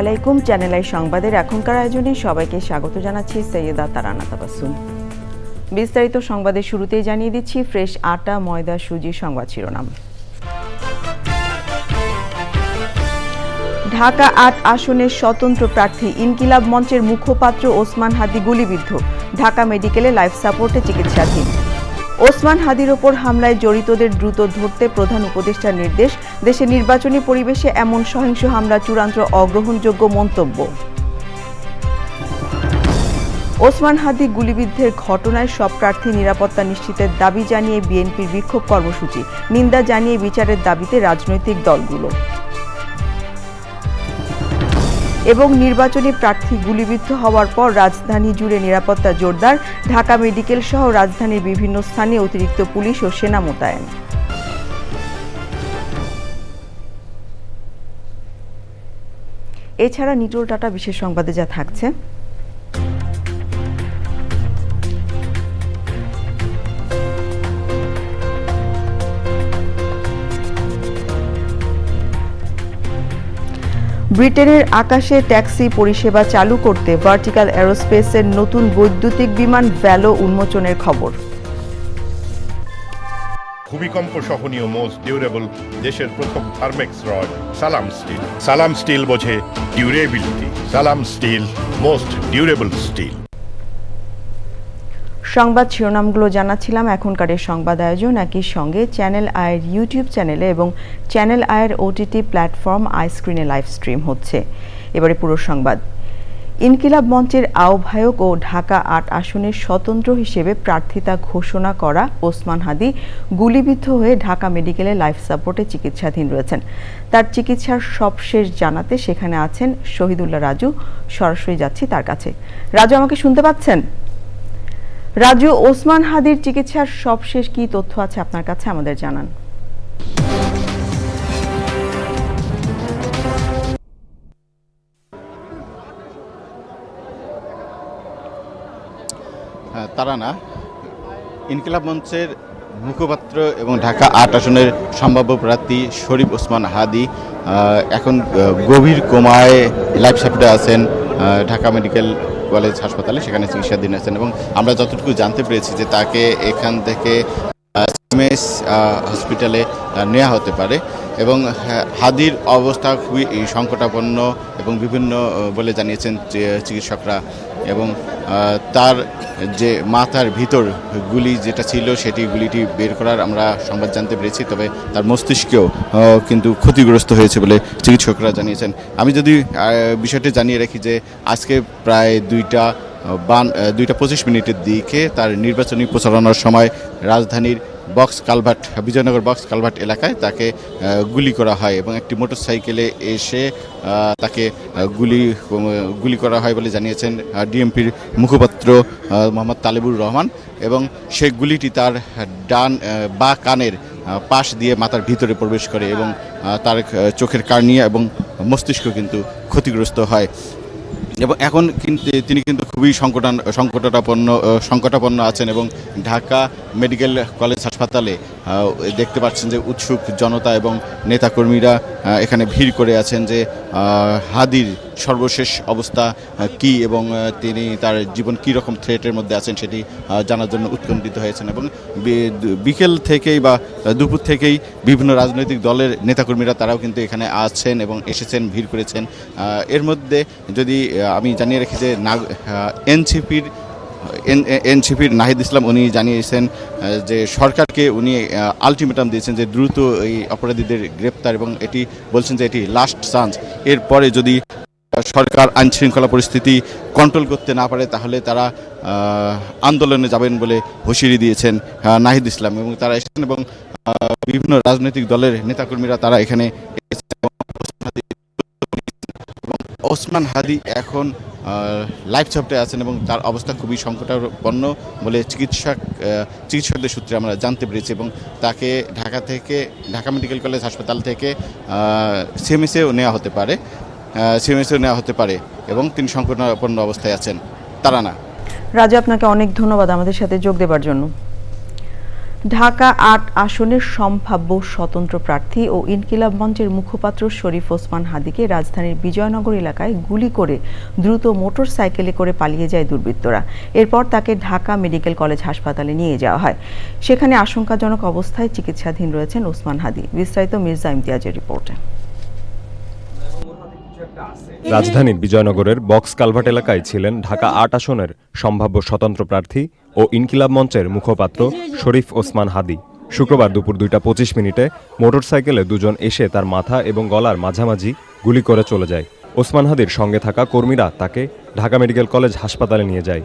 আলাইকুম channel I সংবাদের এখনকার আয়োজনে সবাইকে স্বাগত জানাচ্ছি সৈয়দা তারানা তাবাসসুম। বিস্তারিত সংবাদের শুরুতেই জানিয়ে দিচ্ছি ফ্রেশ আটা ময়দা সুজি সংবাদ শিরোনাম। ঢাকা ৮ আসনের স্বতন্ত্র প্রার্থী ইনকিলাব মঞ্চের মুখপাত্র ওসমান হাদী গুলিবিদ্ধ, ঢাকা মেডিকেলে লাইফ সাপোর্টে চিকিৎসাধীন। ওসমান হাদীর ওপর হামলায় জড়িতদের দ্রুত ধরতে প্রধান উপদেষ্টার নির্দেশ, দেশে নির্বাচনী পরিবেশে এমন সহিংস হামলা চূড়ান্ত অগ্রহণযোগ্য মন্তব্য। ওসমান হাদী গুলিবিদ্ধের ঘটনায় সব প্রার্থী নিরাপত্তা নিশ্চিতের দাবি জানিয়ে বিএনপির বিক্ষোভ কর্মসূচি, নিন্দা জানিয়ে বিচারের দাবিতে রাজনৈতিক দলগুলো। এবং নির্বাচনী প্রার্থী গুলিবিদ্ধ হওয়ার পর রাজধানী জুড়ে নিরাপত্তা জোরদার, ঢাকা মেডিকেল সহ রাজধানীর বিভিন্ন স্থানে অতিরিক্ত পুলিশ ও সেনা মোতায়েন। এছাড়া নিটোল টাটা বিশেষ সংবাদে যা থাকছে, ব্রিটেনের আকাশে ট্যাক্সি পরিষেবা চালু করতে ভার্টিক্যাল এরোস্পেসের নতুন বৈদ্যুতিক বিমান ভ্যালো উন্মোচনের খবর। ভূমিকম্প সহনীয় মোস্ট ডিউরেবল দেশের প্রথম থার্মেক্স রড সালাম স্টিল। সালাম স্টিল বোঝে ডিউরেবিলিটি। সালাম স্টিল মোস্ট ডিউরেবল স্টিল। সংবাদ শিরোনামগুলো জানাচ্ছিলাম। এখনকার সংবাদ আয়োজন একই সঙ্গে চ্যানেল আয়ের ইউটিউব চ্যানেলে এবং চ্যানেল আয়ের ওটিটি প্ল্যাটফর্ম আইস্ক্রিনে লাইভ স্ট্রিম হচ্ছে। এবারে পুরো সংবাদ। ইনকিলাব মঞ্চের আহ্বায়ক ও ঢাকা ৮ আসনের স্বতন্ত্র হিসেবে প্রার্থিতা ঘোষণা করা ওসমান হাদী গুলিবিদ্ধ হয়ে ঢাকা মেডিকেলে লাইফ সাপোর্টে চিকিৎসাধীন রয়েছেন। তার চিকিৎসার সবশেষ জানাতে সেখানে আছেন শহীদুল্লাহ রাজু। সরাসরি যাচ্ছি তার কাছে। রাজু, আমাকে শুনতে পাচ্ছেন? রাজু, ওসমান হাদীর চিকিৎসার সবশেষ কি তথ্য আছে আপনার কাছে, আমাদের জানান। তারানা, ইনকিলাব মঞ্চের মুখপাত্র এবং ঢাকা ৮ আসনের সম্ভাব্য প্রার্থী শরীফ ওসমান হাদী এখন গভীর কোমায় লাইফ সাপোর্টে আছেন ঢাকা মেডিকেল কলেজ হাসপাতালে, সেখানে চিকিৎসাধীন আছেন। এবং আমরা যতটুকু জানতে পেরেছি যে তাকে এখান থেকে সিএমএস হসপিটালে নেওয়া হতে পারে এবং হাদীর অবস্থা খুবই সংকটাপন্ন এবং বিভিন্ন বলে জানিয়েছেন চিকিৎসকরা। এবং তার যে মাথার ভিতর গুলি যেটা ছিল গুলিটি বের করার আমরা সংবাদ জানতে পেরেছি, তবে তার মস্তিষ্কেও কিন্তু ক্ষতিগ্রস্ত হয়েছে বলে চিকিৎসকরা জানিয়েছেন। আমি যদি বিষয়টি জানিয়ে রাখি যে আজকে প্রায় 2:25 দিকে তার নির্বাচনী প্রচারণার সময় রাজধানীর বিজয়নগর বক্স কালভার্ট এলাকায় তাকে গুলি করা হয় এবং একটি মোটরসাইকেলে এসে তাকে গুলি করা হয় বলে জানিয়েছেন ডিএমপির মুখপাত্র মোহাম্মদ তালেবুর রহমান। এবং সেই গুলিটি তার বা কানের পাশ দিয়ে মাথার ভিতরে প্রবেশ করে এবং তার চোখের কর্নিয়া এবং মস্তিষ্ক কিন্তু ক্ষতিগ্রস্ত হয়। এবং এখন তিনি কিন্তু খুবই সংকটাপন্ন আছেন এবং ঢাকা মেডিকেল কলেজ হাসপাতালে দেখতে পাচ্ছেন যে উৎসুক জনতা এবং নেতাকর্মীরা এখানে ভিড় করে আছেন যে হাদীর সর্বশেষ অবস্থা কি এবং তিনি তার জীবন কী রকম থ্রেটের মধ্যে আছেন সেটি জানার জন্য উৎকণ্ঠিত হয়েছেন। এবং বিকেল থেকেই বা দুপুর থেকেই বিভিন্ন রাজনৈতিক দলের নেতাকর্মীরা তারাও কিন্তু এখানে আছেন এবং এসেছেন, ভিড় করেছেন। এর মধ্যে যদি আমি জানিয়ে রাখি যে এনসিপির নাহিদ ইসলাম উনি জানিয়েছেন যে সরকারকে উনি আলটিমেটাম দিয়েছেন যে দ্রুত এই অপরাধীদের গ্রেপ্তার, এবং এটি বলছেন যে এটি লাস্ট চান্স। এরপরে যদি সরকার আইনশৃঙ্খলা পরিস্থিতি কন্ট্রোল করতে না পারে তাহলে তারা আন্দোলনে যাবেন বলে হুঁশিয়ারি দিয়েছেন নাহিদ ইসলাম। এবং তারা এসেছেন এবং বিভিন্ন রাজনৈতিক দলের নেতাকর্মীরা তারা এখানে ওসমান হাদী এখন লাইফ সাপোর্টে আছেন এবং তার অবস্থা খুবই সংকটাপন্ন বলে চিকিৎসকদের সূত্রে আমরা জানতে পেরেছি। এবং তাকে ঢাকা মেডিকেল কলেজ হাসপাতাল থেকে সিএমএসেও নেওয়া হতে পারে এবং তিনি সংকটাপন্ন অবস্থায় আছেন। তারানা। রাজা, আপনাকে অনেক ধন্যবাদ আমাদের সাথে যোগ দেবার জন্য। ঢাকা ৮ আসনের সম্ভাব্য স্বতন্ত্র প্রার্থী ও ইনকিলাব মঞ্চের মুখপাত্র শরীফ ওসমান হাদিকে রাজধানীর বিজয়নগর এলাকায় গুলি করে দ্রুত মোটর সাইকেলে করে পালিয়ে যায় দুর্বৃত্তরা। এরপর তাকে ঢাকা মেডিকেল কলেজ হাসপাতালে নিয়ে যাওয়া হয়। সেখানে আশঙ্কাজনক অবস্থায় চিকিৎসাধীন রয়েছেন ওসমান হাদি। বিস্তারিত মির্জা ইমতিয়াজের রিপোর্টে। রাজধানীর বিজয়নগরের বক্স কালভার্ট এলাকায় ছিলেন ঢাকা ৮ আসনের সম্ভাব্য স্বতন্ত্র প্রার্থী ও ইনকিলাব মঞ্চের মুখপাত্র শরীফ ওসমান হাদি। শুক্রবার দুপুর 2:25 মোটরসাইকেলে দুজন এসে তার মাথা এবং গলার মাঝামাঝি গুলি করে চলে যায়। ওসমান হাদির সঙ্গে থাকা কর্মীরা তাকে ঢাকা মেডিকেল কলেজ হাসপাতালে নিয়ে যায়।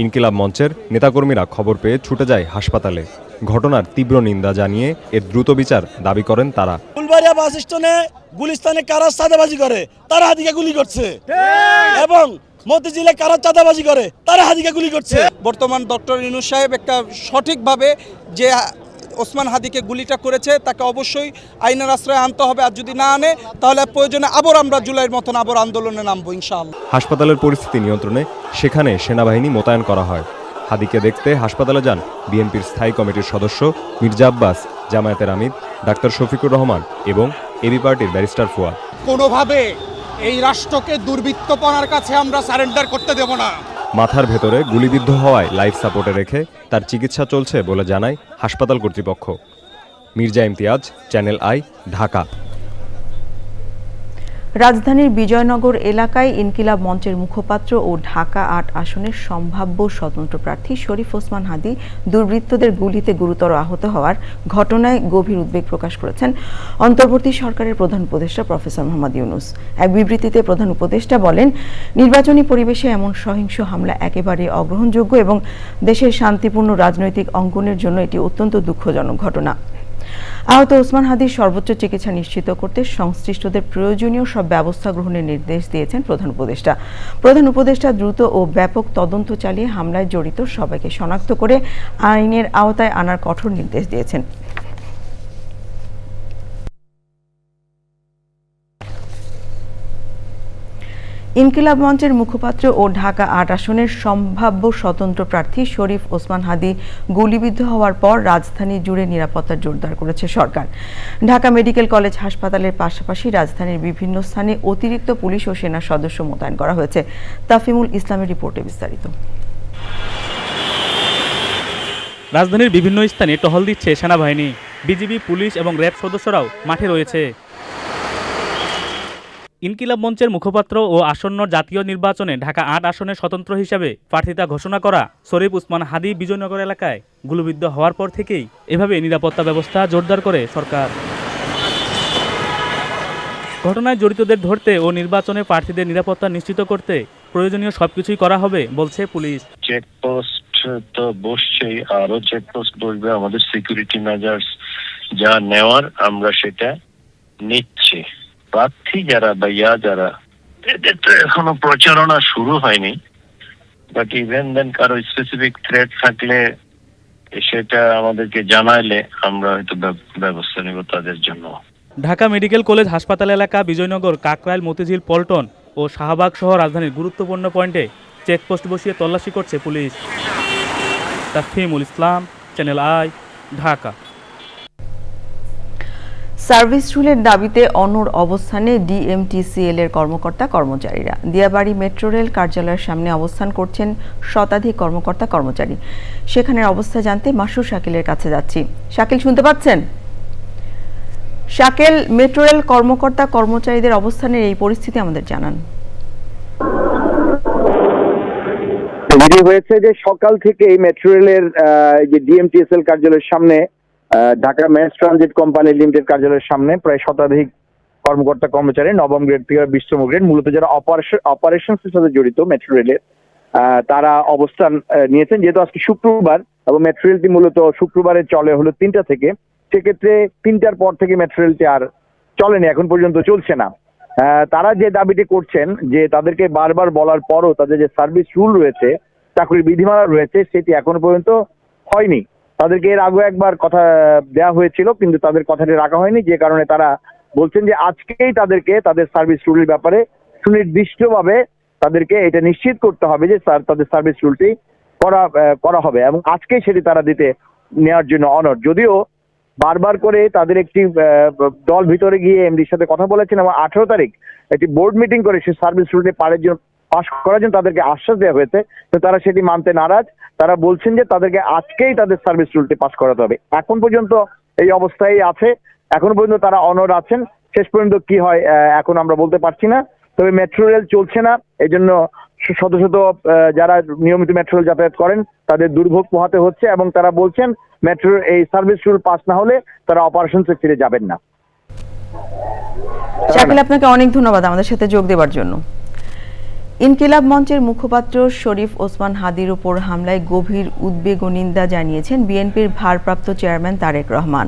ইনকিলাব মঞ্চের নেতাকর্মীরা খবর পেয়ে ছুটে যায় হাসপাতালে। ঘটনার তীব্র নিন্দা জানিয়ে এর দ্রুত বিচার দাবি করেন তারা। ফুলবাড়িয়া বাস স্টেশনে গুলিস্তানে কারা চাঁদাবাজি করে তারা হাদিকে গুলি করছে, এবং মতিঝিলে কারা চাঁদাবাজি করে তারা হাদিকে গুলি করছে। বর্তমান ডক্টর ইউনূস সাহেব একটা সঠিকভাবে যে ওসমান হাদিকে গুলিটা করেছে তাকে অবশ্যই আইনের আশ্রয়ে আনতে হবে, আর যদি না আনে তাহলে প্রয়োজনে আবার আমরা জুলাইয়ের মতন আবার আন্দোলনে নামবো ইনশাআল্লাহ। হাসপাতালের পরিস্থিতি নিয়ন্ত্রণে সেখানে সেনাবাহিনী মোতায়েন করা হয়। হাদিকে দেখতে হাসপাতালে যান বিএনপির স্থায়ী কমিটির সদস্য মির্জা আব্বাস, জামায়াতের আমির ডাক্তার শফিকুর রহমান এবং এবি পার্টির ব্যারিস্টার ফুয়াদ। কোনোভাবে এই রাষ্ট্রকে দুর্বৃত্তপনার কাছে আমরা সারেন্ডার করতে দেব না। মাথার ভেতরে গুলিবিদ্ধ হওয়ায় লাইফ সাপোর্টে রেখে তার চিকিৎসা চলছে বলে জানায় হাসপাতাল কর্তৃপক্ষ। Mirza Imtiaz, channel I, Dhaka. রাজধানীর বিজয়নগর এলাকায় ইনকিলাব মঞ্চের মুখপাত্র ও ঢাকা ৮ আসনের সম্ভাব্য স্বতন্ত্র প্রার্থী শরীফ ওসমান হাদি দুর্বৃত্তদের গুলিতে গুরুতর আহত হওয়ার ঘটনায় গভীর উদ্বেগ প্রকাশ করেছেন অন্তর্বর্তী সরকারের প্রধান উপদেষ্টা প্রফেসর মোহাম্মদ ইউনূস। এক বিবৃতিতে প্রধান উপদেষ্টা বলেন, নির্বাচনী পরিবেশে এমন সহিংস হামলা একেবারে অগ্রহণযোগ্য এবং দেশের শান্তিপূর্ণ রাজনৈতিক অঙ্গনের জন্য এটি অত্যন্ত দুঃখজনক ঘটনা। আহত ওসমান হাদির সর্বোচ্চ চিকিৎসা নিশ্চিত করতে সংশ্লিষ্টদের প্রয়োজনীয় সব ব্যবস্থা গ্রহণের নির্দেশ দিয়েছেন প্রধান উপদেষ্টা। প্রধান উপদেষ্টা দ্রুত ও ব্যাপক তদন্ত চালিয়ে হামলায় জড়িত সবাইকে শনাক্ত করে আইনের আওতায় আনার কঠোর নির্দেশ দিয়েছেন। ইনকিলাব মঞ্চের মুখপাত্র ও ঢাকা ৮ আসনের সম্ভাব্য স্বতন্ত্র প্রার্থী শরীফ ওসমান হাদি গুলিবিদ্ধ হওয়ার পর রাজধানী জুড়ে নিরাপত্তা জোরদার করেছে সরকার। ঢাকা মেডিকেল কলেজ হাসপাতালের পাশাপাশি রাজধানীর বিভিন্ন স্থানে অতিরিক্ত পুলিশ ও সেনা সদস্য মোতায়েন করা হয়েছে। তাফিমুল ইসলামের রিপোর্টে বিস্তারিত। রাজধানীর বিভিন্ন স্থানে টহল দিচ্ছে সেনাবাহিনী, বিজিবি, পুলিশ এবং র্যাব সদস্যরাও মাঠে রয়েছে। ইনকিলাব মঞ্চের মুখপাত্র ও আসন্ন জাতীয় নির্বাচনে ঢাকা ৮ আসনের স্বতন্ত্র হিসাবে প্রার্থিতা ঘোষণা করা শরীফ ওসমান হাদি বিজয়নগর এলাকায় গুলিবিদ্ধ হওয়ার পর থেকেই এভাবে নিরাপত্তা ব্যবস্থা জোরদার করে সরকার। ঘটনায় জড়িতদের ধরতে ও নির্বাচনে প্রার্থীদের নিরাপত্তা নিশ্চিত করতে প্রয়োজনীয় সবকিছুই করা হবে বলছে পুলিশ। চেকপোস্ট তো বসছেই, আরো চেকপোস্ট বসবে। আমাদের সিকিউরিটি মেজার্স যা নেওয়ার আমরা সেটা নিচ্ছি। প্রার্থী যারা বা যারা, এদের তো এখনো প্রচারণা শুরু হয়নি, বাট ইভেন দেন কারো স্পেসিফিক থ্রেট থাকলে সেটা আমাদেরকে জানাইলে আমরা হয়তো ব্যবস্থা নেব তাদের জন্য। ঢাকা মেডিকেল কলেজ হাসপাতাল এলাকা, বিজয়নগর, কাকরাইল, মতিঝিল, পল্টন ও শাহবাগ সহ রাজধানীর গুরুত্বপূর্ণ পয়েন্টে চেকপোস্ট বসিয়ে তল্লাশি করছে police. Tafimul Islam, channel I, Dhaka. Service রুলের দাবিতে অনড় অবস্থানে ডিএমটিসিএল এর কর্মকর্তা কর্মচারীরা। দিয়াবাড়ি মেট্রো রেল কার্যালয়ের সামনে অবস্থান করছেন শতাধিক কর্মকর্তা কর্মচারী। সেখানের অবস্থা জানতে মাসুর শাকিলের কাছে যাচ্ছি। শাকিল, শুনতে পাচ্ছেন? শাকিল, মেট্রো রেল কর্মকর্তা কর্মচারীদের অবস্থানের এই পরিস্থিতি আমাদের জানান। যেটি হয়েছে যে সকাল থেকে এই মেট্রো রেলের যে ডিএমটিএসএল কার্যালয়ের সামনে, Dhaka mass transit company limited কার্যালয়ের সামনে প্রায় শতাধিক কর্মকর্তা কর্মচারী নবম গ্রেড থেকে 20তম গ্রেড, মূলত যারা অপারেশনসের সাথে জড়িত মেট্রো রেলের, তারা অবস্থান নিয়েছেন। যেহেতু আজকে শুক্রবার এবং মেট্রো রেলটি মূলত শুক্রবারে চলে হলো 3টা থেকে, সেক্ষেত্রে 3টার পর থেকে মেট্রো রেলটি আর চলেনি, এখন পর্যন্ত চলছে না। তারা যে দাবিটি করছেন যে তাদেরকে বারবার বলার পরও তাদের যে সার্ভিস রুল রয়েছে, চাকরির বিধিমালা রয়েছে, সেটি এখনো পর্যন্ত হয়নি। তাদেরকে এর আগে একবার কথা দেওয়া হয়েছিল, কিন্তু তাদের কথাটি রাখা হয়নি, যে কারণে তারা বলছেন যে আজকেই তাদেরকে তাদের সার্ভিস রুলের ব্যাপারে সুনির্দিষ্টভাবে তাদেরকে এটা নিশ্চিত করতে হবে যে তাদের সার্ভিস রুলটি করা হবে, এবং আজকেই সেটি তারা দিতে নেওয়ার জন্য অনর। যদিও বারবার করে তাদের একটি দল ভিতরে গিয়ে এমডির সাথে কথা বলেছেন এবং 18 তারিখ একটি বোর্ড মিটিং করে সে সার্ভিস রুলটি পাস করার জন্য তাদেরকে আশ্বাস দেওয়া হয়েছে, তো তারা সেটি মানতে নারাজ। তারা বলছেন যে তাদেরকে আজকেই তাদের সার্ভিস রুলটি পাস করাতে হবে। এখন পর্যন্ত এই অবস্থায় আছে, এখন পর্যন্ত তারা অনর আছেন। শেষ পর্যন্ত কি হয় এখন আমরা বলতে পারছি না। তবে মেট্রো রেল চলছে না, এই জন্য শত শত যারা নিয়মিত মেট্রো রেল যাতায়াত করেন তাদের দুর্ভোগ পোহাতে হচ্ছে এবং তারা বলছেন মেট্রোর এই সার্ভিস রুল পাস না হলে তারা অপারেশনসে ফিরে যাবেন না। শাকিল, আপনাকে অনেক ধন্যবাদ আমাদের সাথে যোগ দেওয়ার জন্য। ইনকিলাব মঞ্চের মুখপাত্র শরীফ ওসমান হাদির উপর হামলায় গভীর উদ্বেগ ও নিন্দা জানিয়েছেন বিএনপির ভারপ্রাপ্ত চেয়ারম্যান তারেক রহমান।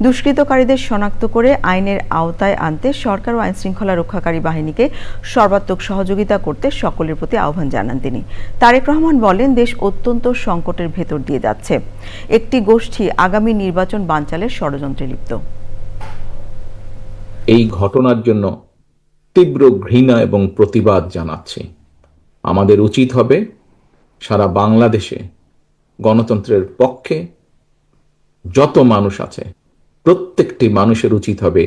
দুষ্কৃতকারীদের শনাক্ত করে আইনের আওতায় আনতে সরকার ও আইনশৃঙ্খলা রক্ষাকারী বাহিনীকে সর্বাত্মক সহযোগিতা করতে সকলের প্রতি আহ্বান জানান তিনি। তারেক রহমান বলেন, দেশ অত্যন্ত সংকটের ভেতর দিয়ে যাচ্ছে। একটি গোষ্ঠী আগামী নির্বাচন বানচালের ষড়যন্ত্রে লিপ্ত। এই ঘটনার জন্য তীব্র ঘৃণা এবং প্রতিবাদ জানাচ্ছি। আমাদের উচিত হবে সারা বাংলাদেশে গণতন্ত্রের পক্ষে যত মানুষ আছে প্রত্যেকটি মানুষের উচিত হবে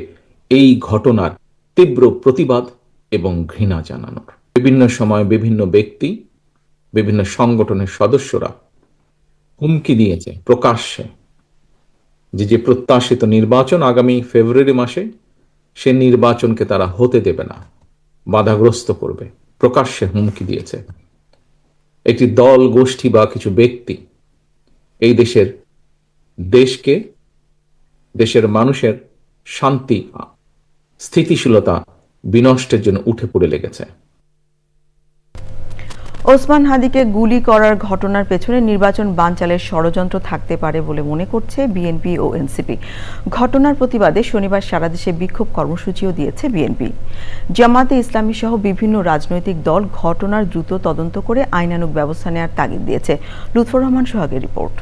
এই ঘটনার তীব্র প্রতিবাদ এবং ঘৃণা জানানোর। বিভিন্ন সময় বিভিন্ন ব্যক্তি, বিভিন্ন সংগঠনের সদস্যরা হুমকি দিয়েছে প্রকাশ্যে যে প্রত্যাশিত নির্বাচন আগামী ফেব্রুয়ারি মাসে, সে নির্বাচনকে তারা হতে দেবে না, বাধাগ্রস্ত করবে, প্রকাশ্যে হুমকি দিয়েছে। একটি দল, গোষ্ঠী বা কিছু ব্যক্তি এই দেশকে, দেশের মানুষের শান্তি, স্থিতিশীলতা বিনষ্টের জন্য উঠে পড়ে লেগেছে। ওসমান হাদিকে গুলি করার ঘটনার পেছনে নির্বাচন বানচালের ষড়যন্ত্র থাকতে পারে বলে মনে করছে বিএনপি ও এনসিপি। ঘটনার প্রতিবাদে শনিবার সারা দেশে বিক্ষোভ কর্মসূচিও দিয়েছে বিএনপি। জামাতে ইসলামী সহ বিভিন্ন রাজনৈতিক দল ঘটনার দ্রুত তদন্ত করে আইনানুগ ব্যবস্থা নেওয়ার তাগিদ দিয়েছে। লুৎফর রহমান সোহাগের রিপোর্ট।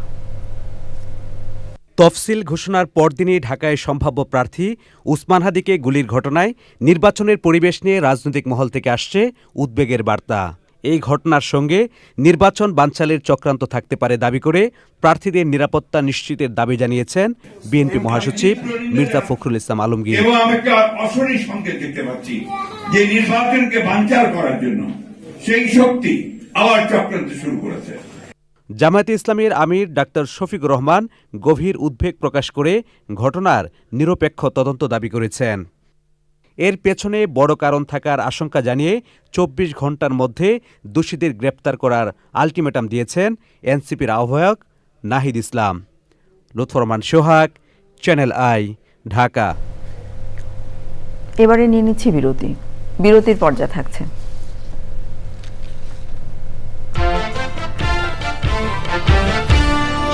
তফসিল ঘোষণার পরদিনই ঢাকায় সম্ভাব্য প্রার্থী ওসমান হাদিকে গুলির ঘটনায় নির্বাচনের পরিবেশ নিয়ে রাজনৈতিক মহল থেকে আসছে উদ্বেগের বার্তা। এই ঘটনার সঙ্গে নির্বাচন বানচালের চক্রান্ত থাকতে পারে দাবি করে প্রার্থীদের নিরাপত্তা নিশ্চিতের দাবি জানিয়েছেন বিএনপি মহাসচিব মির্জা ফখরুল ইসলাম আলমগীর। এবং আমি একটা অশনি সংকেত দেখতে পাচ্ছি যে নির্বাচনকে বানচাল করার জন্য সেই শক্তি আবার চক্রান্ত শুরু করেছে। জামায়াতে ইসলামীর আমির ডাক্তার শফিকুর রহমান গভীর উদ্বেগ প্রকাশ করে ঘটনার নিরপেক্ষ তদন্ত দাবি করেছেন। এর পেছনে বড় কারণ থাকার আশঙ্কা জানিয়ে 24 ঘণ্টার মধ্যে দোষীদের গ্রেপ্তার করার আলটিমেটাম দিয়েছেন এনসিপির আহ্বায়ক নাহিদ ইসলাম। লুৎফর রহমান সোহাগ, চ্যানেল আই, ঢাকা। এবারে নিয়ে নিচ্ছি বিরতি। বিরতির পর্যায়ে থাকছে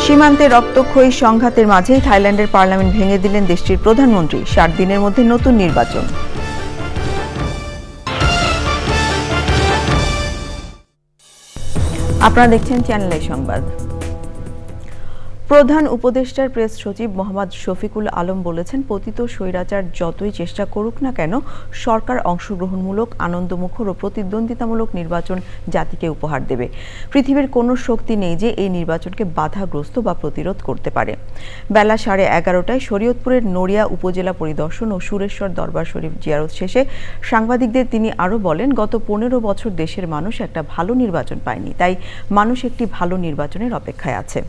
সীমান্তে রক্তক্ষয়ী সংঘাতের মাঝেই থাইল্যান্ডের পার্লামেন্ট ভেঙে দিলেন দেশটির প্রধানমন্ত্রী। 60 দিনের মধ্যে নতুন নির্বাচন। আপনারা দেখছেন চ্যানেল আই সংবাদ। প্রধান উপদেষ্টার প্রেস সচিব মোহাম্মদ শফিকুল আলম বলেছেন, পতিত স্বৈরাচার যতই চেষ্টা করুক না কেন, সরকার অংশগ্রহণমূলক, আনন্দমুখর ও প্রতিদ্বন্দ্বিতামূলক নির্বাচন জাতিকে উপহার দেবে। পৃথিবীর কোনো শক্তি নেই যে এই নির্বাচনকে বাধাগ্রস্ত বা প্রতিরোধ করতে পারে। বেলা 11:30টায় শরীয়তপুরের নড়িয়া উপজেলা পরিদর্শন ও সুরেশ্বর দরবার শরীফ জিয়ারত শেষে সাংবাদিকদের তিনি আরও বলেন, গত 15 বছর দেশের মানুষ একটা ভালো নির্বাচন পায়নি, তাই মানুষ একটি ভালো নির্বাচনের অপেক্ষায় আছে।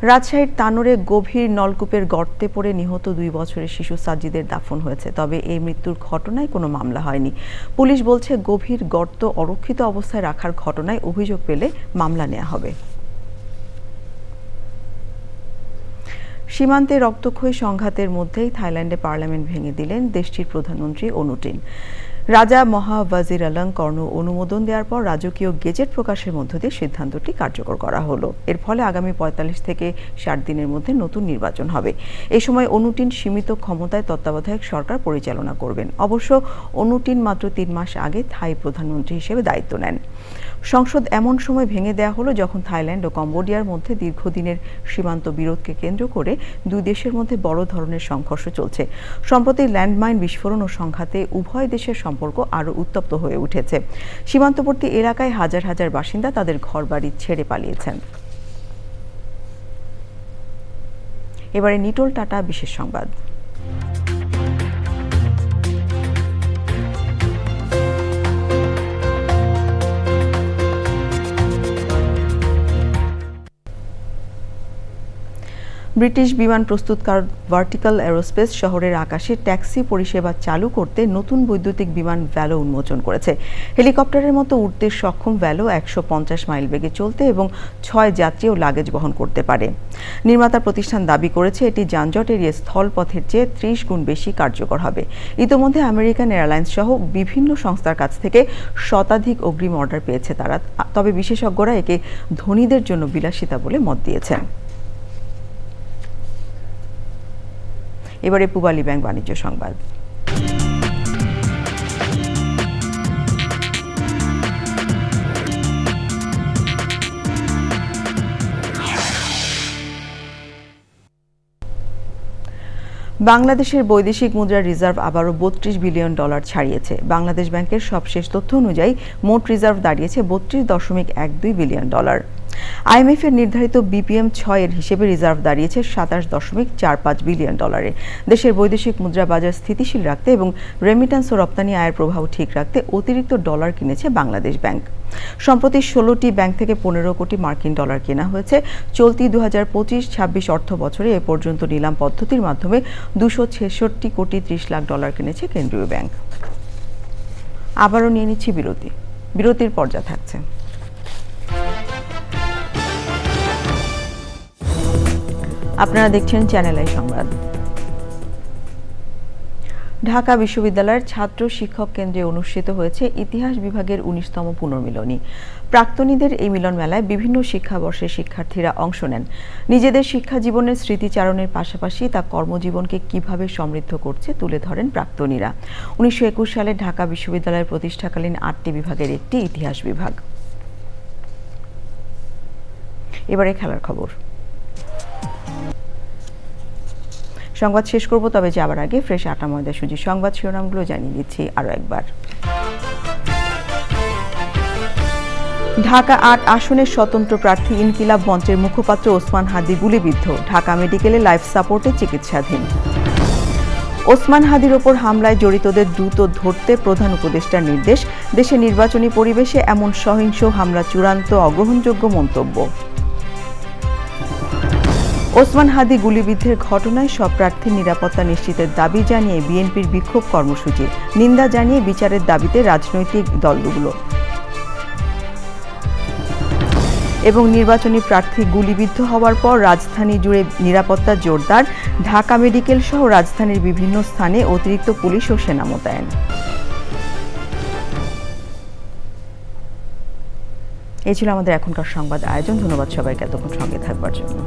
রাজশাহীর তানোরে গভীর নলকূপের গর্তে পড়ে নিহত 2 বছরের শিশু সাজ্জিদের দাফন হয়েছে, তবে এই মৃত্যুর ঘটনায় কোনো মামলা হয়নি। পুলিশ বলছে, গভীর গর্ত অরক্ষিত অবস্থায় রাখার ঘটনায় অভিযোগ পেলে মামলা নেওয়া হবে। সীমান্তে রক্তক্ষয়ী সংঘাতের মধ্যেই থাইল্যান্ডে পার্লামেন্ট ভেঙে দিলেন দেশটির প্রধানমন্ত্রী অনুটিন। রাজা মহা ওয়াজিরালঙ্কর্ণ অনুমোদন দেওয়ার পর রাজকীয় গেজেট প্রকাশের মধ্য দিয়ে সিদ্ধান্তটি কার্যকর করা হলো। এর ফলে আগামী 45 থেকে 60 দিনের মধ্যে নতুন নির্বাচন হবে। এই সময় অনুটিন সীমিত ক্ষমতায় তত্ত্বাবধায়ক সরকার পরিচালনা করবেন। অবশ্য অনুটিন মাত্র 3 মাস আগে থাই প্রধানমন্ত্রী হিসেবে দায়িত্ব নেন। সংসদ এমন সময় ভেঙে দেওয়া হলো যখন থাইল্যান্ড ও কম্বোডিয়ার মধ্যে দীর্ঘদিনের সীমান্ত বিরোধকে কেন্দ্র করে দুই দেশের মধ্যে বড় ধরনের সংঘর্ষ চলছে। সম্প্রতি ল্যান্ডমাইন বিস্ফোরণ ও সংঘাতে উভয় দেশের সম্পর্ক আরও উত্তপ্ত হয়ে উঠেছে। সীমান্তবর্তী এলাকায় হাজার হাজার বাসিন্দা তাদের ঘরবাড়ি ছেড়ে পালিয়েছেন। এবারে নিটোল টাটা বিশেষ সংবাদ। ব্রিটিশ বিমান প্রস্তুতকারক ভার্টিক্যাল এরোস্পেস শহরের আকাশে ট্যাক্সি পরিষেবা চালু করতে নতুন বৈদ্যুতিক বিমান ভ্যালো উন্মোচন করেছে। হেলিকপ্টারের মতো উড়তে সক্ষম ভ্যালো 150 মাইল বেগে চলতে এবং 6 যাত্রী ও লাগেজ বহন করতে পারে। নির্মাতা প্রতিষ্ঠান দাবি করেছে এটি যানজট এড়িয়ে স্থলপথের চেয়ে 30 গুণ বেশি কার্যকর হবে। ইতোমধ্যে আমেরিকান এয়ারলাইন্স সহ বিভিন্ন সংস্থার কাছ থেকে শতাধিক অগ্রিম অর্ডার পেয়েছে তারা। তবে বিশেষজ্ঞরা একে ধনীদের জন্য বিলাসিতা বলে মত দিয়েছেন। এবারে পূবালী ব্যাংক বাণিজ্য সংবাদ। বাংলাদেশের বৈদেশিক মুদ্রার রিজার্ভ আবারও $32 বিলিয়ন ছাড়িয়েছে। বাংলাদেশ ব্যাংকের সবশেষ তথ্য অনুযায়ী মোট রিজার্ভ দাঁড়িয়েছে $32.12 বিলিয়ন। আইএমএফ এর নির্ধারিত বিপিএম 6 এর হিসেবে রিজার্ভ দাঁড়িয়েছে $27.45 বিলিয়ন। দেশের বৈদেশিক মুদ্রা বাজার স্থিতিশীল রাখতে এবং রেমিট্যান্স ও রপ্তানি আয়ের প্রবাহ ঠিক রাখতে অতিরিক্ত ডলার কিনেছে বাংলাদেশ ব্যাংক। সম্প্রতি 16টি ব্যাংক থেকে 15 কোটি মার্কিন ডলার কেনা হয়েছে। চলতি 2025-26 অর্থ বছরে এ পর্যন্ত নিলাম পদ্ধতির মাধ্যমে 266 কোটি 30 লাখ ডলার কিনেছে কেন্দ্রীয় ব্যাংক। আবারও নিয়ে নিচ্ছি বিরতির পর্যায়ে থাকছে। আপনারা দেখছেন চ্যানেল আই সংবাদ। ঢাকা বিশ্ববিদ্যালয়ের ছাত্র শিক্ষক কেন্দ্রে অনুষ্ঠিত হয়েছে ইতিহাস বিভাগের 19তম পুনর্মিলনী। প্রাক্তনীদের এই মিলন মেলায় বিভিন্ন শিক্ষাবর্ষের শিক্ষার্থীরা অংশ নেন। নিজেদের শিক্ষা জীবনের স্মৃতিচারণের পাশাপাশি তা কর্মজীবনকে কিভাবে সমৃদ্ধ করছে তুলে ধরেন প্রাক্তনীরা। 1921 সালে ঢাকা বিশ্ববিদ্যালয়ের প্রতিষ্ঠাকালীন 8টি বিভাগের একটি ইতিহাস বিভাগ। এবারে খেলার খবর। সংবাদ শেষ করব, তবে যাবার আগে ফ্রেশ আটা ময়দা সুজি সংবাদ শিরোনামগুলো জানিয়ে দিচ্ছি আরও একবার। ঢাকা 8 আসনের স্বতন্ত্র প্রার্থী ইনকিলাব মঞ্চের মুখপাত্র ওসমান হাদি গুলিবিদ্ধ, ঢাকা মেডিকেলে লাইফ সাপোর্টে চিকিৎসাধীন। ওসমান হাদির ওপর হামলায় জড়িতদের দ্রুত ধরতে প্রধান উপদেষ্টার নির্দেশ, দেশে নির্বাচনী পরিবেশে এমন সহিংস হামলা চূড়ান্ত অগ্রহণযোগ্য মন্তব্য। ওসমান হাদি গুলিবিদ্ধের ঘটনায় সব প্রার্থীর নিরাপত্তা নিশ্চিতের দাবি জানিয়ে বিএনপির বিক্ষোভ কর্মসূচি, নিন্দা জানিয়ে বিচারের দাবিতে রাজনৈতিক দলগুলো। এবং নির্বাচনী প্রার্থী গুলিবিদ্ধ হওয়ার পর রাজধানী জুড়ে নিরাপত্তা জোরদার, ঢাকা মেডিকেল সহ রাজধানীর বিভিন্ন স্থানে অতিরিক্ত পুলিশ ও সেনা মোতায়েন। এই ছিল আমাদের এখনকার সংবাদ আয়োজন। ধন্যবাদ সবাইকে এতক্ষণ সঙ্গে থাকবার জন্য।